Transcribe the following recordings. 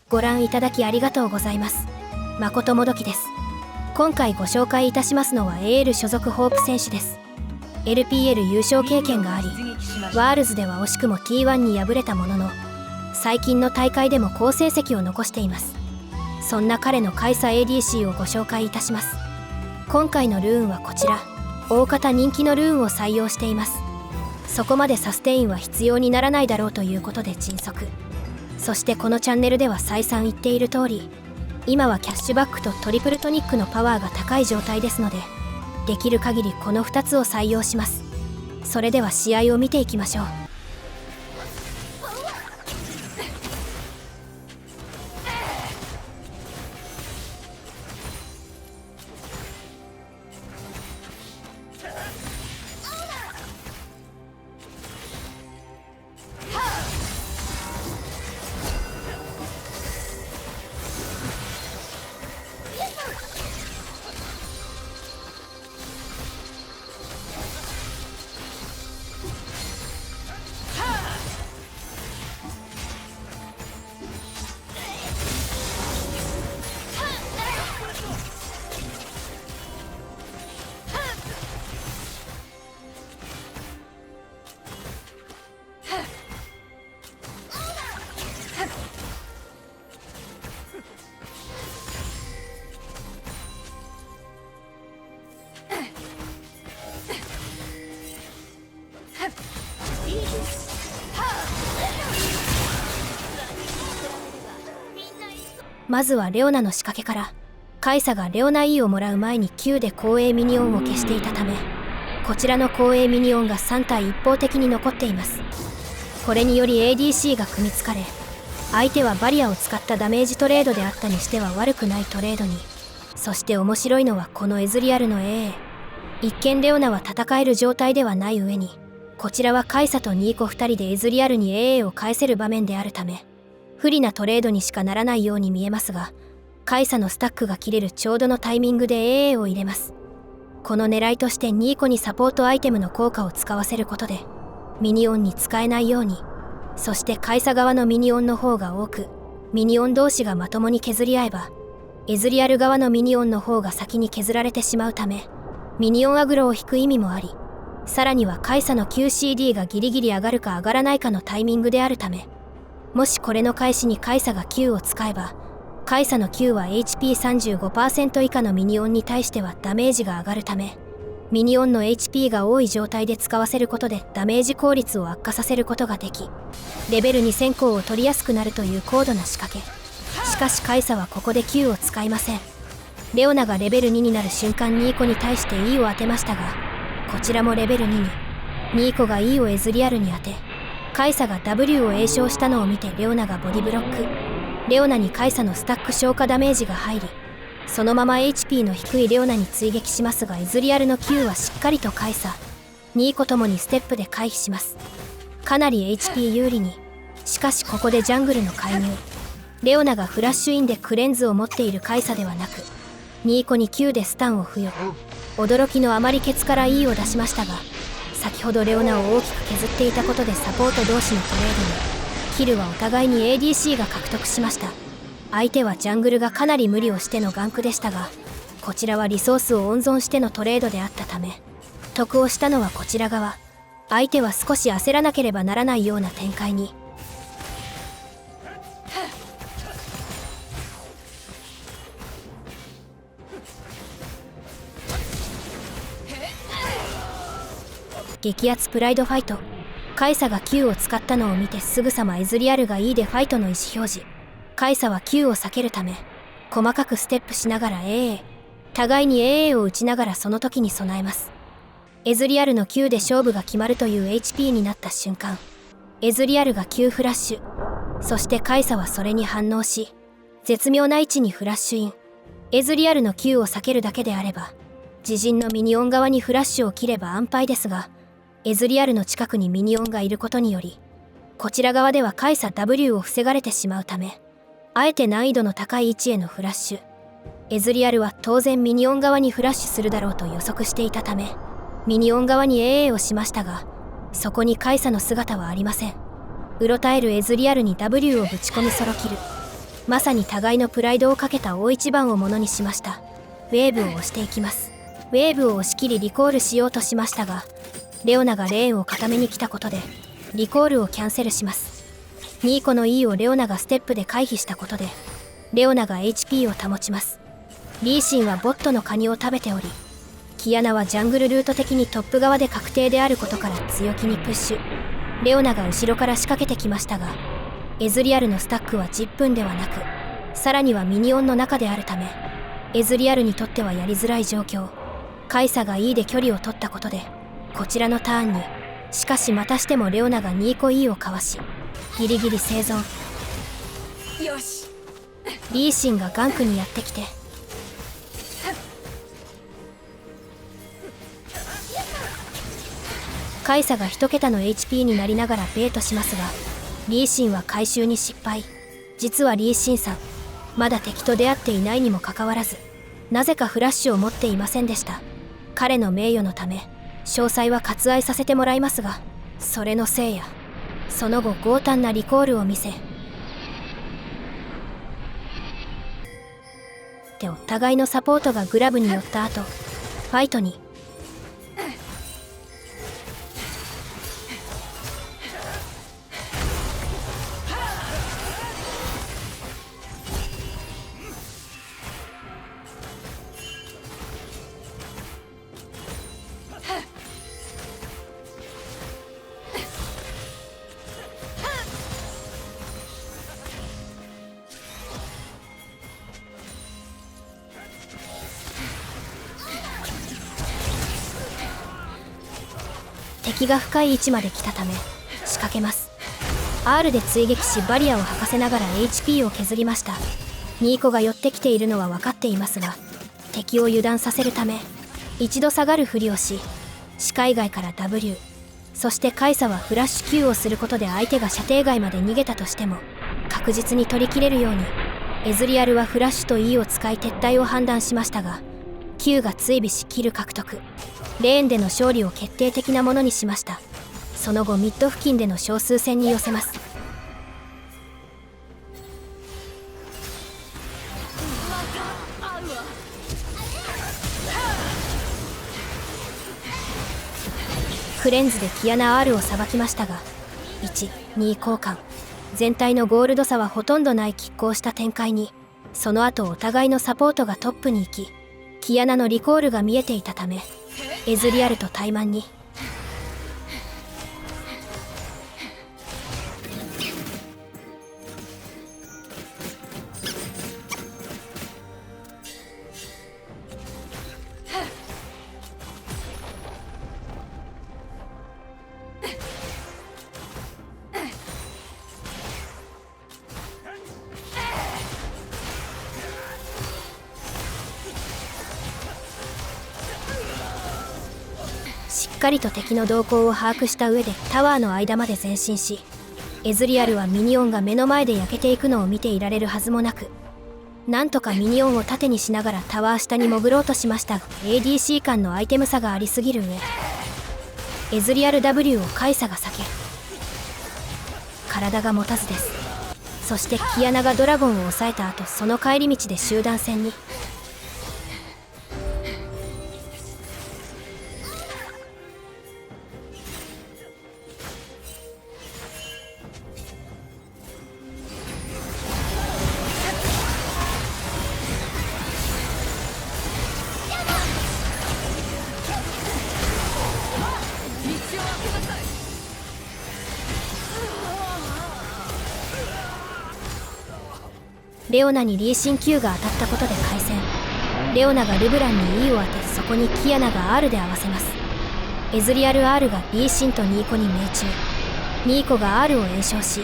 ご覧いただきありがとうございます。誠もどきです。今回ご紹介いたしますのは AL 所属ホープ選手です。LPL 優勝経験があり、ワールズでは惜しくも T1 に敗れたものの、最近の大会でも好成績を残しています。そんな彼のカイサ ADC をご紹介いたします。今回のルーンはこちら、大方人気のルーンを採用しています。そこまでサステインは必要にならないだろうということで迅速。そしてこのチャンネルでは再三言っている通り、今はキャッシュバックとトリプルトニックのパワーが高い状態ですので、できる限りこの2つを採用します。それでは試合を見ていきましょう。まずはレオナの仕掛けから、カイサがレオナ E をもらう前に Q で後衛ミニオンを消していたため、こちらの後衛ミニオンが3体一方的に残っています。これにより ADC が組みつかれ、相手はバリアを使ったダメージトレードであったにしては悪くないトレードに。そして面白いのはこのエズリアルの AA。一見レオナは戦える状態ではない上に、こちらはカイサとニーコ2人でエズリアルに AA を返せる場面であるため、不利なトレードにしかならないように見えますが、カイサのスタックが切れるちょうどのタイミングで AA を入れます。この狙いとしてニーコにサポートアイテムの効果を使わせることで、ミニオンに使えないように、そしてカイサ側のミニオンの方が多く、ミニオン同士がまともに削り合えば、エズリアル側のミニオンの方が先に削られてしまうため、ミニオンアグロを引く意味もあり、さらにはカイサの QCD がギリギリ上がるか上がらないかのタイミングであるため、もしこれの返しにカイサが Q を使えば、カイサの Q は HP35% 以下のミニオンに対してはダメージが上がるため、ミニオンの HP が多い状態で使わせることでダメージ効率を悪化させることができ、レベル2先行を取りやすくなるという高度な仕掛け。しかしカイサはここで Q を使いません。レオナがレベル2になる瞬間ニーコに対して E を当てましたが、こちらもレベル2に、ニーコが E をエズリアルに当て、カイサが W を詠唱したのを見てレオナがボディブロック。レオナにカイサのスタック消化ダメージが入り、そのまま HP の低いレオナに追撃しますが、エズリアルの Q はしっかりとカイサ、ニーコともにステップで回避します。かなり HP 有利に。しかしここでジャングルの介入。レオナがフラッシュインでクレンズを持っているカイサではなく、ニーコに Q でスタンを付与。驚きのあまりケツから E を出しましたが、先ほどレオナを大きく削っていたことでサポート同士のトレードに、キルはお互いに ADC が獲得しました。相手はジャングルがかなり無理をしてのガンクでしたが、こちらはリソースを温存してのトレードであったため、得をしたのはこちら側。相手は少し焦らなければならないような展開に。激アツプライドファイト。カイサが Q を使ったのを見てすぐさまエズリアルが E でファイトの意思表示。カイサは Q を避けるため、細かくステップしながら AA。互いに AA を打ちながらその時に備えます。エズリアルの Q で勝負が決まるという HP になった瞬間、エズリアルが Q フラッシュ。そしてカイサはそれに反応し、絶妙な位置にフラッシュイン。エズリアルの Q を避けるだけであれば、自陣のミニオン側にフラッシュを切れば安牌ですが、エズリアルの近くにミニオンがいることにより、こちら側ではカイサ W を防がれてしまうため、あえて難易度の高い位置へのフラッシュ。エズリアルは当然ミニオン側にフラッシュするだろうと予測していたため、ミニオン側に AA をしましたが、そこにカイサの姿はありません。うろたえるエズリアルに W をぶち込みソロキル。まさに互いのプライドをかけた大一番をものにしました。ウェーブを押していきます。ウェーブを押し切りリコールしようとしましたが、レオナがレーンを固めに来たことでリコールをキャンセルします。ニーコの E をレオナがステップで回避したことでレオナが HP を保ちます。リーシンはボットのカニを食べており、キアナはジャングルルート的にトップ側で確定であることから強気にプッシュ。レオナが後ろから仕掛けてきましたが、エズリアルのスタックは10分ではなく、さらにはミニオンの中であるため、エズリアルにとってはやりづらい状況。カイサが E で距離を取ったことでこちらのターンに、しかしまたしてもレオナがニーコ E をかわし、ギリギリ生存。よし。リーシンがガンクにやってきて、カイサが1桁の HP になりながらベイトしますが、リーシンは回収に失敗。実はリーシンさん、まだ敵と出会っていないにもかかわらず、なぜかフラッシュを持っていませんでした。彼の名誉のため詳細は割愛させてもらいますが、それのせいやその後強胆なリコールを見せて、お互いのサポートがグラブに寄った後、ファイトに。敵が深い位置まで来たため仕掛けます。 R で追撃しバリアを吐かせながら HP を削りました。ニーコが寄ってきているのは分かっていますが、敵を油断させるため一度下がるふりをし、視界外から W、 そしてカイサはフラッシュ Q をすることで相手が射程外まで逃げたとしても確実に取り切れるように、エズリアルはフラッシュと E を使い撤退を判断しましたが、 Q が追尾しキル獲得。レーンでの勝利を決定的なものにしました。その後ミッド付近での少数戦に寄せます。クレンズでキアナ R をさばきましたが、1、2交換。全体のゴールド差はほとんどない拮抗した展開に、その後お互いのサポートがトップに行き、キアナのリコールが見えていたためエズリアルと怠慢に。しっかりと敵の動向を把握した上でタワーの間まで前進し、エズリアルはミニオンが目の前で焼けていくのを見ていられるはずもなく、なんとかミニオンを盾にしながらタワー下に潜ろうとしましたが、 ADC 間のアイテム差がありすぎる上、エズリアル W をカイサが避け、体が持たずです。そしてキアナがドラゴンを抑えた後、その帰り道で集団戦に。レオナにリーシン Q が当たったことで開戦。レオナがルブランに E を当て、そこにキアナが R で合わせます。エズリアル R がリーシンとニーコに命中。ニーコが R を炎症し、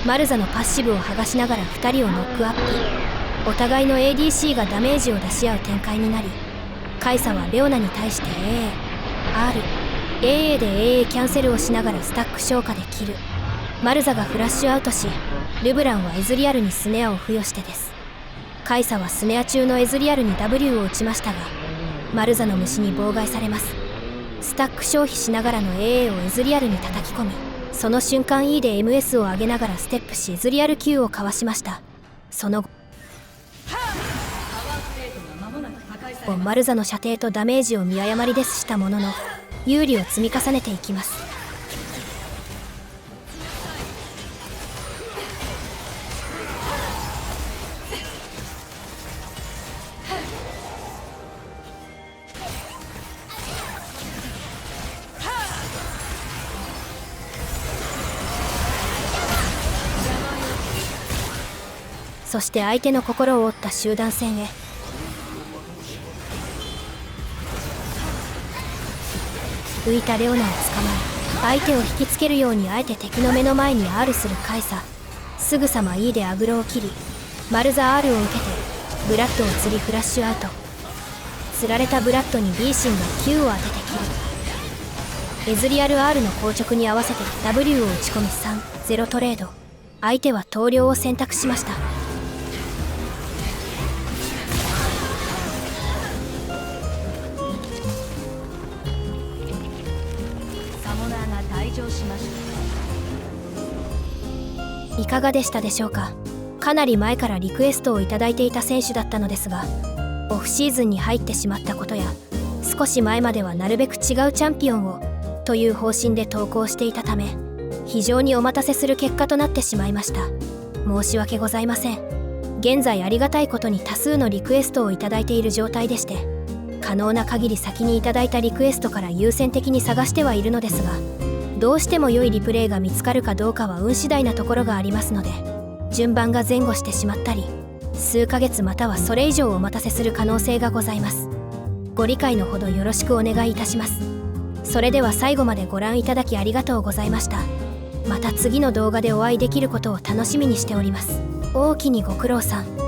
マルザのパッシブを剥がしながら2人をノックアップ。お互いの ADC がダメージを出し合う展開になり、カイサはレオナに対して AA、R、AA で AA キャンセルをしながらスタック消化でキル。マルザがフラッシュアウトし、ルブランはエズリアルにスネアを付与してです。カイサはスネア中のエズリアルに W を打ちましたが、マルザの虫に妨害されます。スタック消費しながらの AA をエズリアルに叩き込み、その瞬間 E で MS を上げながらステップしエズリアル Q をかわしました。その後マルザの射程とダメージを見誤りですしたものの有利を積み重ねていきます。そして相手の心を折った集団戦へ。浮いたレオナを捕まえ、相手を引きつけるようにあえて敵の目の前に R するカイサ。すぐさま E でアグロを切り、マルザ R を受けてブラッドを釣りフラッシュアウト。釣られたブラッドに B シンが Q を当てて切る。エズリアル R の硬直に合わせて W を打ち込み3-0トレード。相手は投了を選択しました。いかがでしたでしょうか。かなり前からリクエストをいただいていた選手だったのですが、オフシーズンに入ってしまったことや、少し前まではなるべく違うチャンピオンをという方針で投稿していたため、非常にお待たせする結果となってしまいました。申し訳ございません。現在ありがたいことに多数のリクエストをいただいている状態でして、可能な限り先にいただいたリクエストから優先的に探してはいるのですが、どうしても良いリプレイが見つかるかどうかは運次第なところがありますので、順番が前後してしまったり、数ヶ月またはそれ以上お待たせする可能性がございます。ご理解のほどよろしくお願いいたします。それでは最後までご覧いただきありがとうございました。また次の動画でお会いできることを楽しみにしております。大きにご苦労さん。